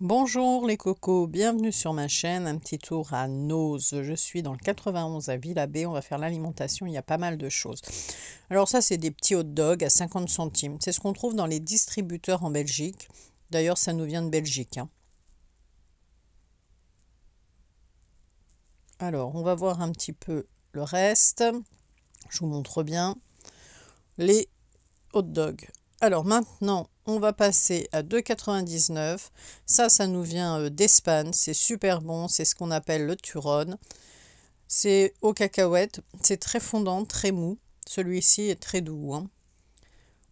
Bonjour les cocos, bienvenue sur ma chaîne, un petit tour à Noz. Je suis dans le 91 à Villa-Baie, on va faire l'alimentation, il y a pas mal de choses. Alors ça c'est des petits hot dogs à 50 centimes, c'est ce qu'on trouve dans les distributeurs en Belgique. D'ailleurs ça nous vient de Belgique. Alors on va voir un petit peu le reste, je vous montre bien les hot dogs. Alors maintenant, on va passer à 2,99 €. Ça nous vient d'Espagne. C'est super bon. C'est ce qu'on appelle le turrón. C'est aux cacahuètes. C'est très fondant, très mou. Celui-ci est très doux, hein.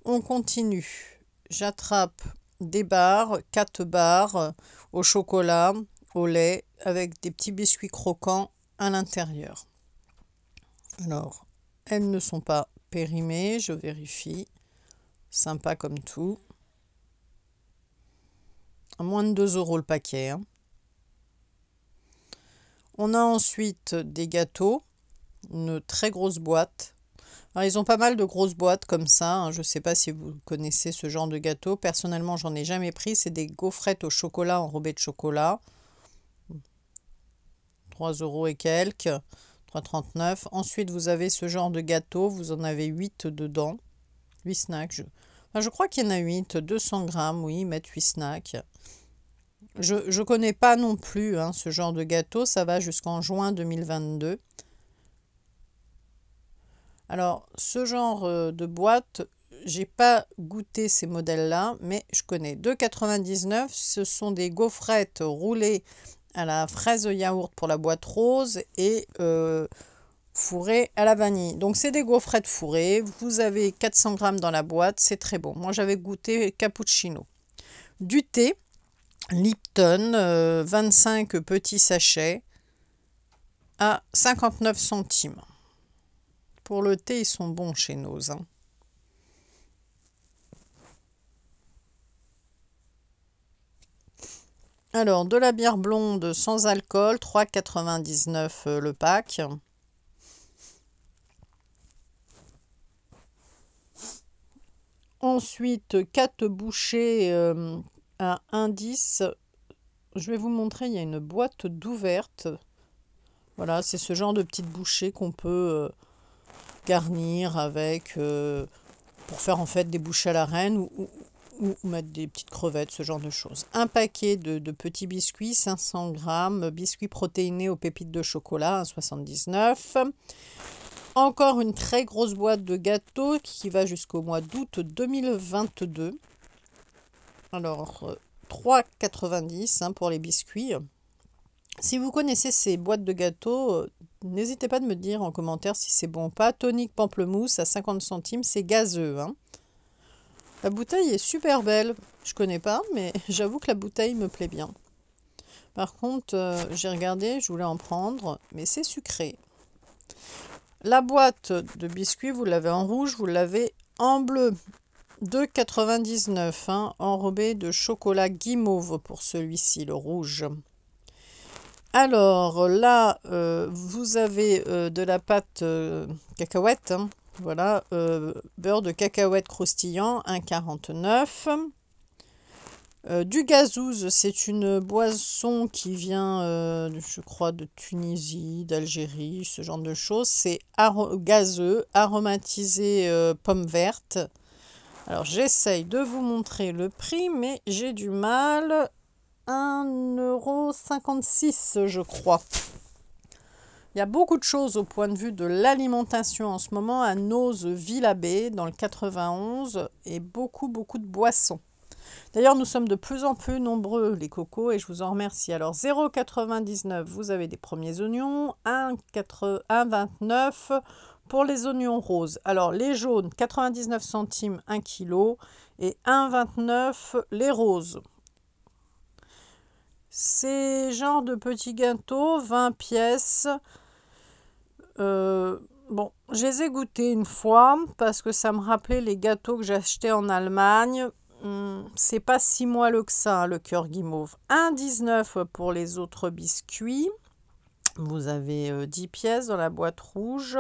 On continue. J'attrape des barres, 4 barres au chocolat, au lait, avec des petits biscuits croquants à l'intérieur. Alors, elles ne sont pas périmées, je vérifie. Sympa comme tout. À moins de 2 € le paquet, hein. On a ensuite des gâteaux, une très grosse boîte. Alors, ils ont pas mal de grosses boîtes comme ça, hein. Je ne sais pas si vous connaissez ce genre de gâteau. Personnellement, j'en ai jamais pris. C'est des gaufrettes au chocolat enrobées de chocolat. 3 € et quelques, 3,39 €. Ensuite, vous avez ce genre de gâteau. Vous en avez 8 dedans. 8 snacks. Je crois qu'il y en a 8, 200 grammes, oui, ils mettent 8 snacks. Je ne connais pas non plus hein, ce genre de gâteau, ça va jusqu'en juin 2022. Alors, ce genre de boîte, j'ai pas goûté ces modèles-là, mais je connais. 2,99 €, ce sont des gaufrettes roulées à la fraise yaourt pour la boîte rose et fourrées à la vanille. Donc, c'est des gaufrettes fourrées. Vous avez 400 grammes dans la boîte, c'est très bon. Moi, j'avais goûté cappuccino. Du thé. Lipton, 25 petits sachets à 59 centimes. Pour le thé, ils sont bons chez Noz, hein. Alors, de la bière blonde sans alcool, 3,99 € le pack. Ensuite, 4 bouchées à 1,10 €. Je vais vous montrer, il y a une boîte d'ouverte. Voilà, c'est ce genre de petites bouchées qu'on peut garnir avec, pour faire en fait des bouchées à la reine ou mettre des petites crevettes, ce genre de choses. Un paquet de petits biscuits, 500 grammes, biscuits protéinés aux pépites de chocolat, 1,79 €. Encore une très grosse boîte de gâteaux qui va jusqu'au mois d'août 2022. Alors, 3,90 € hein, pour les biscuits. Si vous connaissez ces boîtes de gâteaux, n'hésitez pas de me dire en commentaire si c'est bon ou pas. Tonique pamplemousse à 50 centimes, c'est gazeux, hein. La bouteille est super belle. Je connais pas, mais j'avoue que la bouteille me plaît bien. Par contre, j'ai regardé, je voulais en prendre, mais c'est sucré. La boîte de biscuits, vous l'avez en rouge, vous l'avez en bleu. 2,99 € hein, enrobé de chocolat guimauve pour celui-ci, le rouge. Alors là, vous avez de la pâte cacahuète, hein, voilà, beurre de cacahuète croustillant, 1,49 €. Du gazouze, c'est une boisson qui vient, je crois, de Tunisie, d'Algérie, ce genre de choses. C'est gazeux, aromatisé pomme verte. Alors, j'essaye de vous montrer le prix, mais j'ai du mal. 1,56 €, je crois. Il y a beaucoup de choses au point de vue de l'alimentation en ce moment à Noz Villa-Baie, dans le 91, et beaucoup de boissons. D'ailleurs, nous sommes de plus en plus nombreux, les cocos, et je vous en remercie. Alors, 0,99 €, vous avez des premiers oignons, 1,29 € pour les oignons roses. Alors, les jaunes, 99 centimes 1 kg, et 1,29 € les roses. Ces genres de petits gâteaux, 20 pièces. Bon, je les ai goûtés une fois parce que ça me rappelait les gâteaux que j'achetais en Allemagne. C'est pas si moelleux que ça, hein, le cœur guimauve. 1,19 € pour les autres biscuits. Vous avez 10 pièces dans la boîte rouge.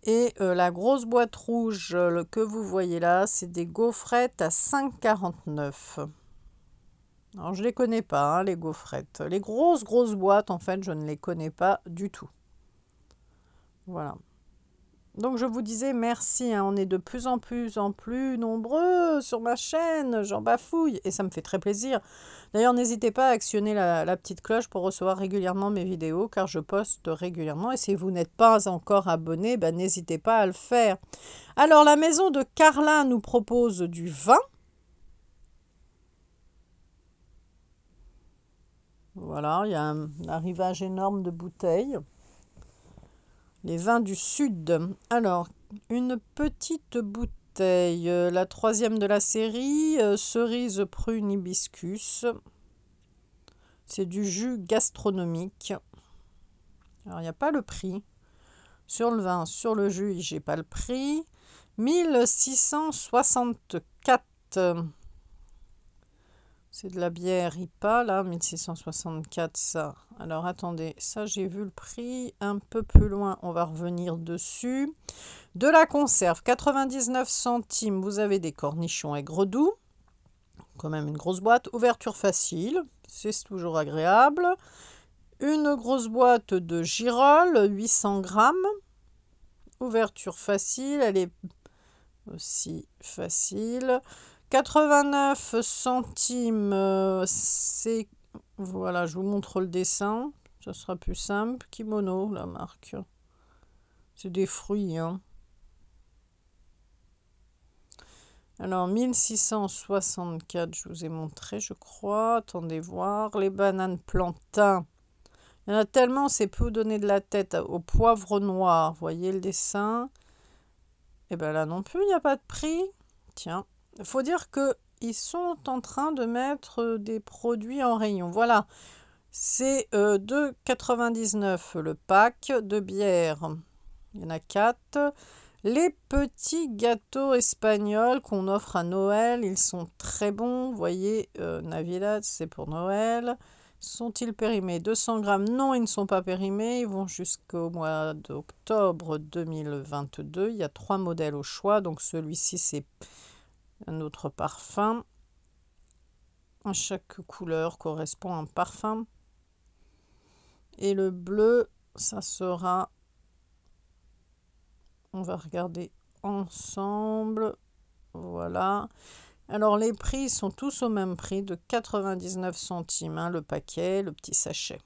Et la grosse boîte rouge que vous voyez là, c'est des gaufrettes à 5,49 €. Alors, je les connais pas, hein, les gaufrettes. Les grosses boîtes, en fait, je ne les connais pas du tout. Voilà. Donc, je vous disais merci, hein, on est de plus en plus nombreux sur ma chaîne, j'en bafouille, et ça me fait très plaisir. D'ailleurs, n'hésitez pas à actionner la petite cloche pour recevoir régulièrement mes vidéos, car je poste régulièrement, et si vous n'êtes pas encore abonné, ben, n'hésitez pas à le faire. Alors, la maison de Carla nous propose du vin. Voilà, il y a un arrivage énorme de bouteilles. Les vins du Sud. Alors, une petite bouteille, la troisième de la série, cerise prune hibiscus. C'est du jus gastronomique. Alors, il n'y a pas le prix. Sur le vin, sur le jus, j'ai pas le prix. 1664. C'est de la bière IPA, là, 1664, ça. Alors, attendez, ça, j'ai vu le prix un peu plus loin. On va revenir dessus. De la conserve, 99 centimes. Vous avez des cornichons aigre doux. Quand même une grosse boîte. Ouverture facile, c'est toujours agréable. Une grosse boîte de girolles, 800 grammes. Ouverture facile, elle est aussi facile. 89 centimes, c'est... Voilà, je vous montre le dessin. Ça sera plus simple. Kimono, la marque. C'est des fruits, hein. Alors, 1664, je vous ai montré, je crois. Attendez voir. Les bananes plantain. Il y en a tellement, c'est peu donner de la tête. Au poivre noir, vous voyez le dessin? Et bien là non plus, il n'y a pas de prix. Tiens, il faut dire qu'ils sont en train de mettre des produits en rayon. Voilà, c'est 2,99 le pack de bière. Il y en a 4. Les petits gâteaux espagnols qu'on offre à Noël, ils sont très bons. Vous voyez, Navidad, c'est pour Noël. Sont-ils périmés? 200 grammes? Non, ils ne sont pas périmés. Ils vont jusqu'au mois d'octobre 2022. Il y a 3 modèles au choix. Donc celui-ci, c'est un autre parfum. Chaque couleur correspond à un parfum. Et le bleu, ça sera... On va regarder ensemble. Voilà. Alors, les prix sont tous au même prix de 99 centimes, hein, le paquet, le petit sachet.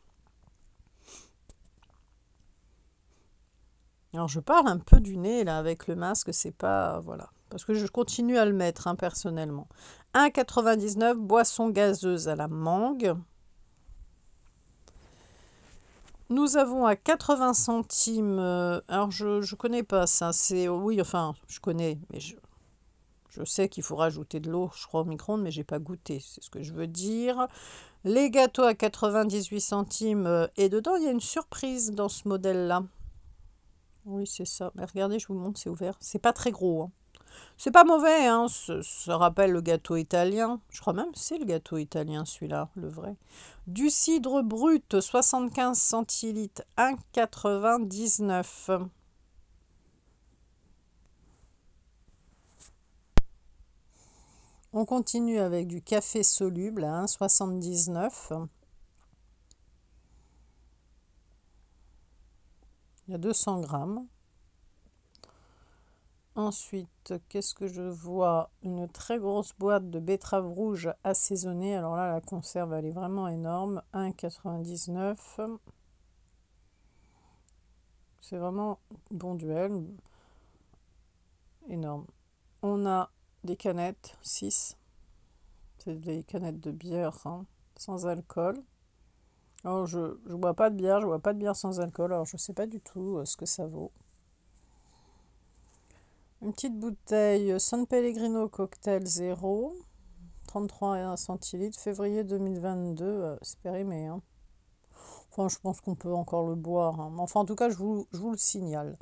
Alors, je parle un peu du nez, là, avec le masque, c'est pas... Voilà. Parce que je continue à le mettre, hein, personnellement. 1,99 €, boisson gazeuse à la mangue. Nous avons à 80 centimes... alors, je connais pas ça. C'est... Oui, enfin, je connais, mais je sais qu'il faut rajouter de l'eau, je crois, au micro-ondes, mais j'ai pas goûté, c'est ce que je veux dire. Les gâteaux à 98 centimes, et dedans, il y a une surprise dans ce modèle-là. Oui, c'est ça. Mais regardez, je vous montre, c'est ouvert. C'est pas très gros, hein. C'est pas mauvais, hein. Ça rappelle le gâteau italien. Je crois même que c'est le gâteau italien, celui-là, le vrai. Du cidre brut, 75 centilitres, 1,99 €. On continue avec du café soluble à 1,79 €. Il y a 200 grammes. Ensuite, qu'est-ce que je vois? Une très grosse boîte de betterave rouge assaisonnée. Alors là, la conserve, elle est vraiment énorme. 1,99 €. C'est vraiment bon duel. Énorme. On a des canettes, 6. C'est des canettes de bière, hein, sans alcool. Alors, je ne bois pas de bière, je bois pas de bière sans alcool. Alors, je ne sais pas du tout ce que ça vaut. Une petite bouteille San Pellegrino Cocktail 0, 33 centilitres, février 2022, c'est périmé, hein. Enfin, je pense qu'on peut encore le boire, hein. Enfin, en tout cas, je vous le signale.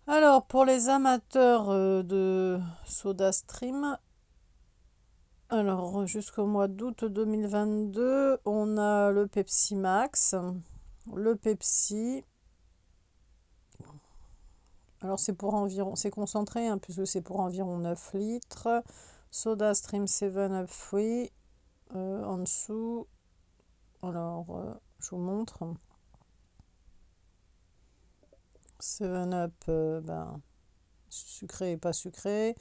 Alors, pour les amateurs de Soda Stream, alors jusqu'au mois d'août 2022, on a le Pepsi Max, le Pepsi. Alors c'est pour environ, c'est concentré, hein, puisque c'est pour environ 9 litres. Soda Stream 7 Up Free, en dessous. Alors, je vous montre. 7-Up, ben, sucré et pas sucré.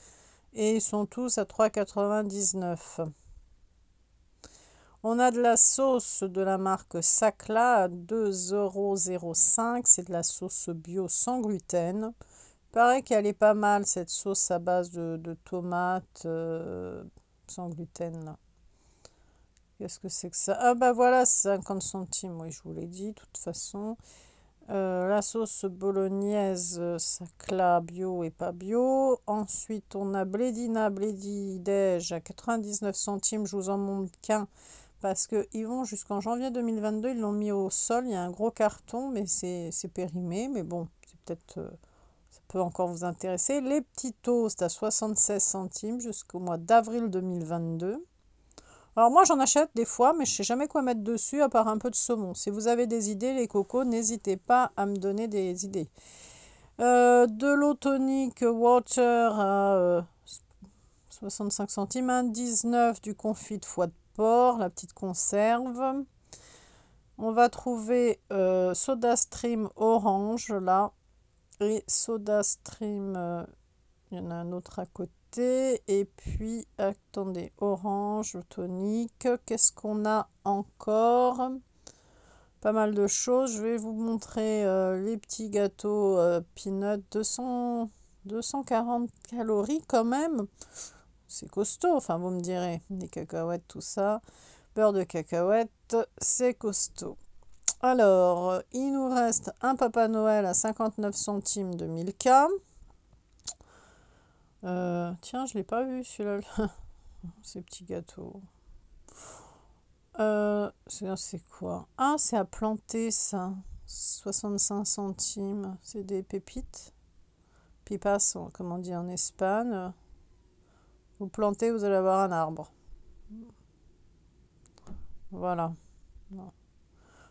Et ils sont tous à 3,99 €. On a de la sauce de la marque Sacla à 2,05 €. C'est de la sauce bio sans gluten. Il paraît qu'elle est pas mal, cette sauce à base de tomates sans gluten, là. Qu'est-ce que c'est que ça? Ah bah voilà, 50 centimes, oui, je vous l'ai dit, de toute façon. La sauce bolognaise, Sacla bio et pas bio. Ensuite, on a Blédina, Blédidège à 99 centimes. Je vous en montre qu'un parce qu'ils vont jusqu'en janvier 2022. Ils l'ont mis au sol. Il y a un gros carton, mais c'est périmé. Mais bon, c'est peut-être, ça peut encore vous intéresser. Les petits toasts à 76 centimes jusqu'au mois d'avril 2022. Alors moi j'en achète des fois, mais je ne sais jamais quoi mettre dessus à part un peu de saumon. Si vous avez des idées, les cocos, n'hésitez pas à me donner des idées. De l'eau tonique water à 65 centimes, 1,19 du confit de foie de porc, la petite conserve. On va trouver Soda Stream orange là, et Soda Stream, il y en a un autre à côté. Et puis, attendez, orange, tonique. Qu'est-ce qu'on a encore? Pas mal de choses. Je vais vous montrer les petits gâteaux peanut. 240 calories quand même. C'est costaud, enfin vous me direz. Des cacahuètes, tout ça. Beurre de cacahuète, c'est costaud. Alors, il nous reste un Papa Noël à 59 centimes de Milka. Tiens, je ne l'ai pas vu celui-là, ces petits gâteaux. C'est quoi? Ah, c'est à planter ça. 65 centimes. C'est des pépites. Pipas, comme on dit en Espagne. Vous plantez, vous allez avoir un arbre. Voilà.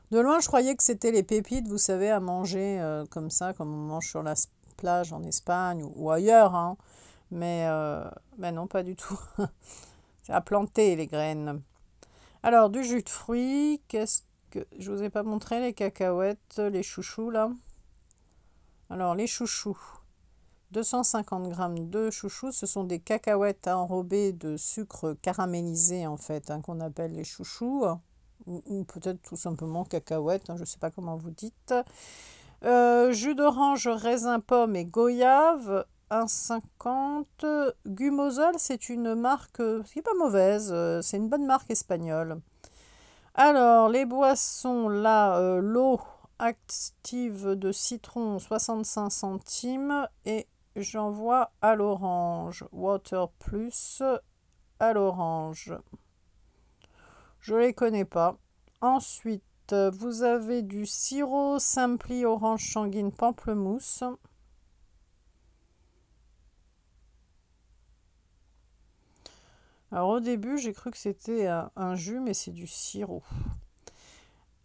De loin, je croyais que c'était les pépites, vous savez, à manger comme ça, comme on mange sur la plage en Espagne ou ailleurs, hein. Mais non, pas du tout. C'est à planter les graines. Alors, du jus de fruits. Qu'est-ce que... Je vous ai pas montré les cacahuètes, les chouchous, là. Alors, les chouchous. 250 grammes de chouchous. Ce sont des cacahuètes enrobées de sucre caramélisé, en fait, hein, qu'on appelle les chouchous. Ou peut-être tout simplement cacahuètes, hein, je ne sais pas comment vous dites. Jus d'orange, raisin, pomme et goyave. 1,50. Gumosol, c'est une marque qui n'est pas mauvaise, c'est une bonne marque espagnole. Alors, les boissons, là, l'eau active de citron, 65 centimes. Et j'en vois à l'orange. Water Plus à l'orange. Je ne les connais pas. Ensuite, vous avez du sirop Simply orange sanguine pamplemousse. Alors au début, j'ai cru que c'était un jus, mais c'est du sirop.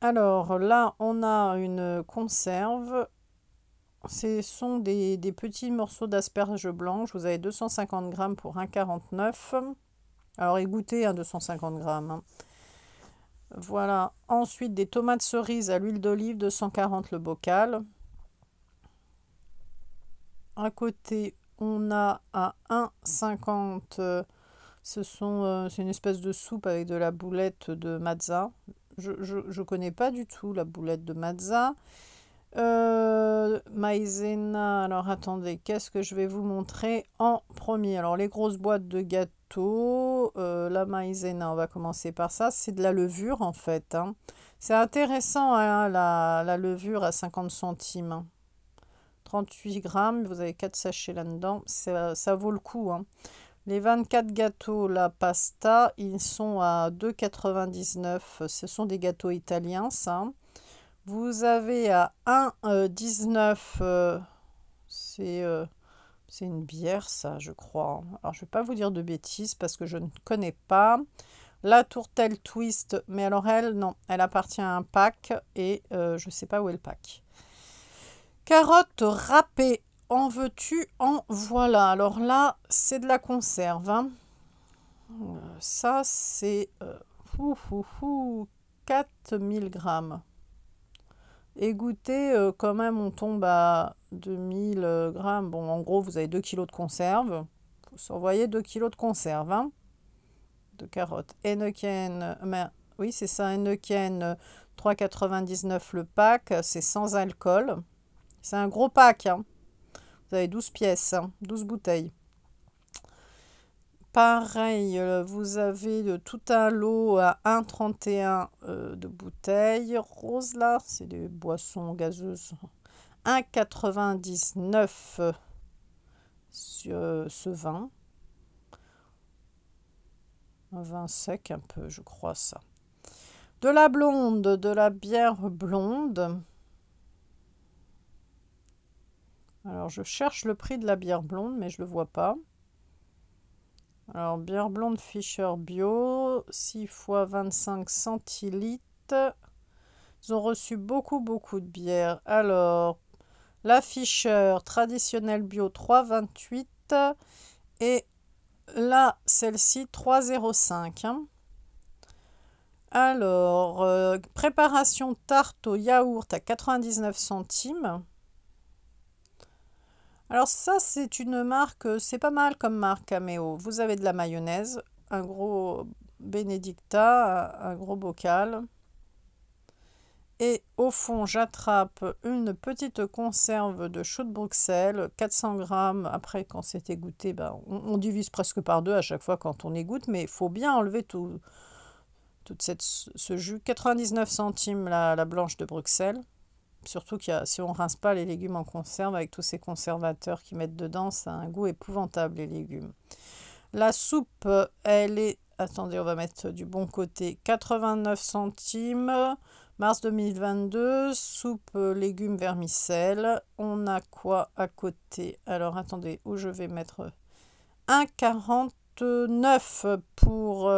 Alors là, on a une conserve. Ce sont des petits morceaux d'asperges blanches. Vous avez 250 grammes pour 1,49 €. Alors égouttez 250 grammes. Hein. Voilà. Ensuite, des tomates cerises à l'huile d'olive, 240 le bocal. À côté, on a à 1,50 €. C'est une espèce de soupe avec de la boulette de matza. Je ne connais pas du tout la boulette de matza. Maïzena, alors attendez, qu'est-ce que je vais vous montrer en premier? Alors les grosses boîtes de gâteaux, la maïzena, on va commencer par ça. C'est de la levure en fait. Hein. C'est intéressant hein, la levure à 50 centimes. Hein. 38 grammes, vous avez 4 sachets là-dedans. Ça vaut le coup. Hein. Les 24 gâteaux, la pasta, ils sont à 2,99 €. Ce sont des gâteaux italiens, ça. Vous avez à 1,19 €. C'est une bière, ça, je crois. Alors, je ne vais pas vous dire de bêtises parce que je ne connais pas. La tourtelle twist, mais alors elle, non, elle appartient à un pack et je ne sais pas où est le pack. Carottes râpées. En veux-tu, en voilà. Alors là, c'est de la conserve. Hein. Ça, c'est 4000 grammes. Égoutter, quand même, on tombe à 2000 grammes. Bon, en gros, vous avez 2 kg de conserve. Il faut s'envoyer 2 kg de conserve, hein, de carottes. Heineken, oui, c'est ça, Heineken, 3,99 le pack. C'est sans alcool. C'est un gros pack, hein. Vous avez 12 pièces, hein, 12 bouteilles. Pareil, vous avez tout un lot à 1,31 de bouteilles. Rose, là, c'est des boissons gazeuses. 1,99 sur ce vin. Un vin sec un peu, je crois, ça. De la blonde, de la bière blonde. Alors, je cherche le prix de la bière blonde, mais je ne le vois pas. Alors, bière blonde Fischer Bio, 6 x 25 centilitres. Ils ont reçu beaucoup de bières. Alors, la Fischer traditionnelle bio, 3,28. Et là, celle-ci, 3,05. Hein. Alors, préparation tarte au yaourt à 99 centimes. Alors ça, c'est une marque, c'est pas mal comme marque Cameo. Vous avez de la mayonnaise, un gros Benedicta, un gros bocal. Et au fond, j'attrape une petite conserve de chou de Bruxelles, 400 grammes. Après, quand c'est égoutté, ben, on divise presque par deux à chaque fois quand on égoutte, mais il faut bien enlever tout ce jus. 99 centimes la blanche de Bruxelles. Surtout si on rince pas les légumes en conserve avec tous ces conservateurs qui mettent dedans, ça a un goût épouvantable, les légumes. La soupe, elle est, attendez, on va mettre du bon côté, 89 centimes, mars 2022, soupe légumes vermicelle. On a quoi à côté? Alors, attendez, où je vais mettre 1,49 pour...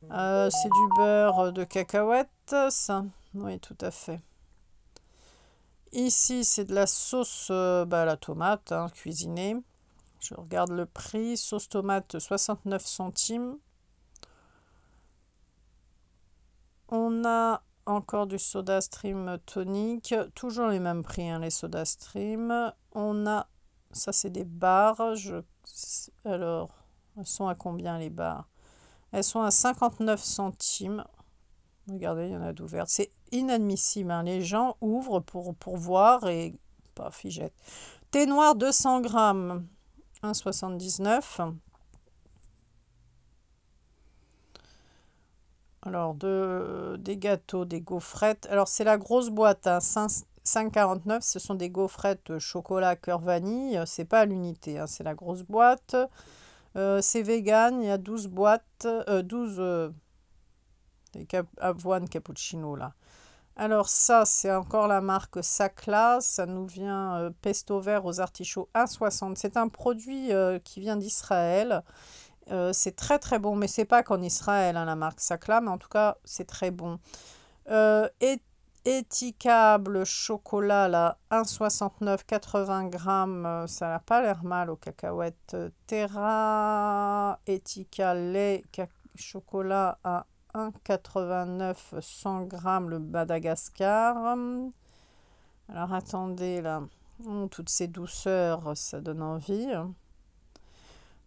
c'est du beurre de cacahuète, ça? Oui, tout à fait. Ici, c'est de la sauce à la tomate, hein, cuisinée. Je regarde le prix. Sauce tomate, 69 centimes. On a encore du soda stream tonique. Toujours les mêmes prix, hein, les soda stream. On a... Ça, c'est des barres. Alors, elles sont à combien, les barres? Elles sont à 59 centimes. Regardez, il y en a d'ouvertes. C'est inadmissible, hein. Les gens ouvrent pour voir et paf, ils jettent. Thé noir, 200 grammes, 1,79. Alors, des gâteaux, des gaufrettes. Alors, c'est la grosse boîte, hein, 5,49. Ce sont des gaufrettes chocolat cœur vanille. C'est pas à l'unité, hein, c'est la grosse boîte. C'est vegan, il y a 12 boîtes, 12... des avoine cappuccino là. Alors ça, c'est encore la marque Sacla. Ça nous vient pesto vert aux artichauts 1,60. C'est un produit qui vient d'Israël. C'est très bon, mais c'est pas qu'en Israël, hein, la marque Sacla, mais en tout cas, c'est très bon. Éticable chocolat là, 1,69, 80 grammes. Ça n'a pas l'air mal aux cacahuètes. Terra Etica lait chocolat à 1,89, 100 grammes le Madagascar. Alors attendez là, toutes ces douceurs, ça donne envie.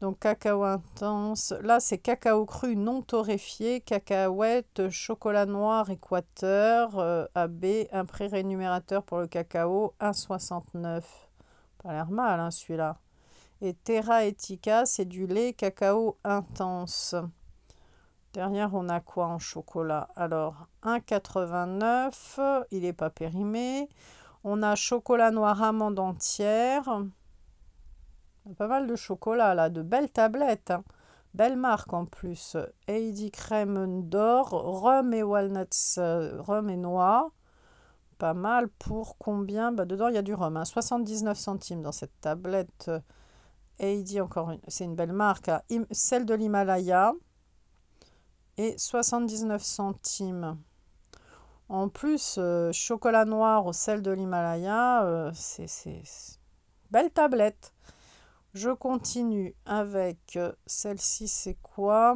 Donc cacao intense, là c'est cacao cru non torréfié, cacahuète, chocolat noir Équateur, AB, un prix rémunérateur pour le cacao, 1,69. Pas l'air mal, hein, celui-là. Et Terra Etica, c'est du lait cacao intense. Derrière, on a quoi en chocolat? Alors, 1,89, il n'est pas périmé. On a chocolat noir amande entière. Il y a pas mal de chocolat, là, de belles tablettes. Hein. Belle marque en plus. Heidi crème d'or, rhum et walnuts, rhum et noix. Pas mal pour combien? Dedans, il y a du rhum. Hein. 79 centimes dans cette tablette. Heidi, encore une, c'est une belle marque. Hein. Celle de l'Himalaya. Et 79 centimes. En plus, chocolat noir au sel de l'Himalaya, c'est belle tablette. Je continue avec celle-ci, c'est quoi?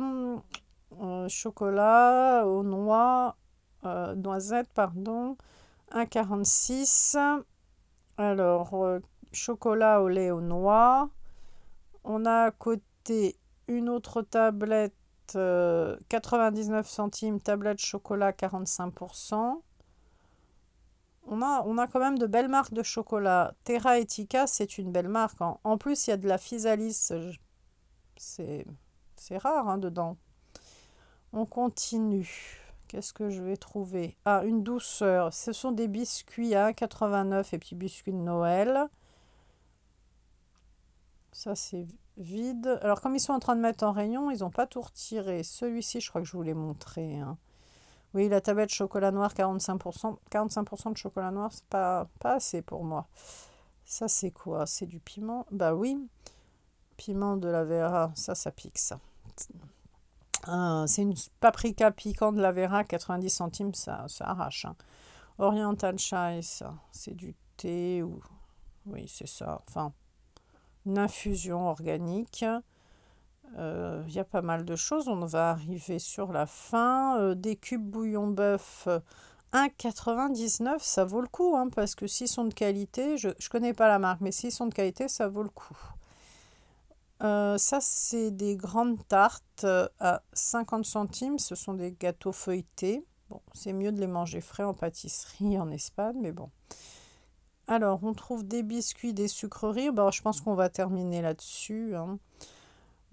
chocolat aux noix, noisettes, pardon, 1,46. Alors, chocolat au lait aux noix. On a à côté une autre tablette, 99 centimes, tablette chocolat 45%. On a quand même de belles marques de chocolat. Terra Etica, c'est une belle marque. En plus, il y a de la physalis. C'est rare hein, dedans. On continue. Qu'est-ce que je vais trouver? Ah, une douceur. Ce sont des biscuits à 1,89 et puis biscuits de Noël. Ça, c'est vide. Alors, comme ils sont en train de mettre en rayon, ils n'ont pas tout retiré. Celui-ci, je crois que je vous l'ai montré. Hein. Oui, la tablette chocolat noir, 45%. 45% de chocolat noir, c'est pas assez pour moi. Ça, c'est quoi? C'est du piment? Bah oui. Piment de la Vera. Ça pique, ça. C'est une paprika piquant de la Vera, 90 centimes, ça arrache. Hein. Oriental Chai, ça, c'est du thé ou... Oui, c'est ça. Enfin, une infusion organique. Il y a pas mal de choses. On va arriver sur la fin. Des cubes bouillon bœuf, 1,99, ça vaut le coup. Hein, parce que s'ils sont de qualité, je ne connais pas la marque, mais s'ils sont de qualité, ça vaut le coup. Ça, c'est des grandes tartes à 50 centimes. Ce sont des gâteaux feuilletés. Bon, c'est mieux de les manger frais en pâtisserie en Espagne, mais bon. Alors, on trouve des biscuits, des sucreries. Bon, je pense qu'on va terminer là-dessus. Hein.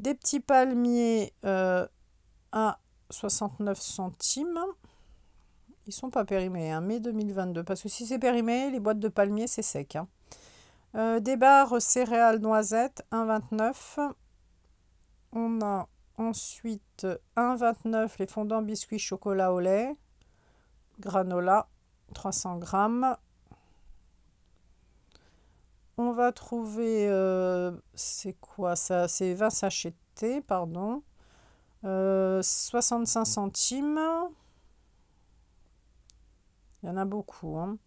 Des petits palmiers à 69 centimes. Ils sont pas périmés, hein, mai 2022. Parce que si c'est périmé, les boîtes de palmiers, c'est sec. Hein. Des barres céréales noisettes, 1,29. On a ensuite 1,29 les fondants biscuits chocolat au lait, granola, 300 grammes. On va trouver, c'est quoi ça? C'est 20 sachets de thé, pardon. 65 centimes. Il y en a beaucoup. Hein.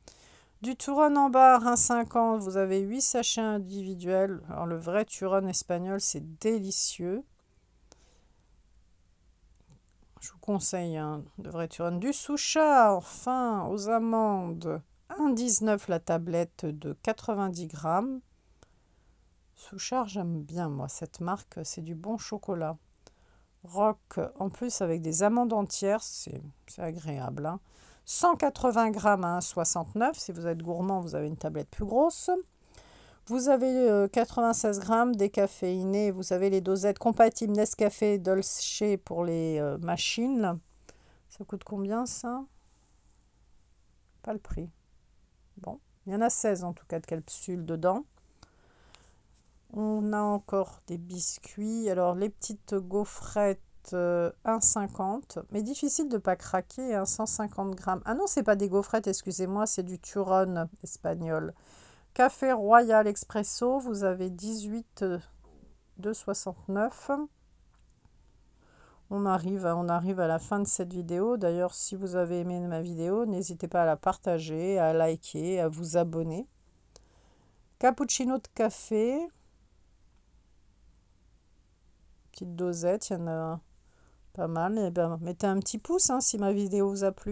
Du Turon en barre, 1,50, vous avez 8 sachets individuels. Alors, le vrai Turon espagnol, c'est délicieux. Je vous conseille hein, le vrai Turon. Du Souchard, enfin, aux amandes, 1,19 la tablette de 90 grammes. Souchard, j'aime bien, moi, cette marque. C'est du bon chocolat. Rock, en plus, avec des amandes entières, c'est agréable. Hein. 180 grammes à 1,69. Si vous êtes gourmand, vous avez une tablette plus grosse. Vous avez 96 grammes décaféiné. Vous avez les dosettes compatibles Nescafé Dolce pour les machines. Ça coûte combien ça? Pas le prix. Bon, il y en a 16 en tout cas de capsules dedans. On a encore des biscuits. Alors, les petites gaufrettes, 1,50. Mais difficile de ne pas craquer, hein, 150 grammes. Ah non, c'est pas des gaufrettes, excusez-moi, c'est du Turon espagnol. Café Royal Expresso, vous avez 18, 2,69. On arrive à la fin de cette vidéo. D'ailleurs, si vous avez aimé ma vidéo, n'hésitez pas à la partager, à liker, à vous abonner. Cappuccino de café. Petite dosette, il y en a pas mal. Et ben, mettez un petit pouce hein, si ma vidéo vous a plu.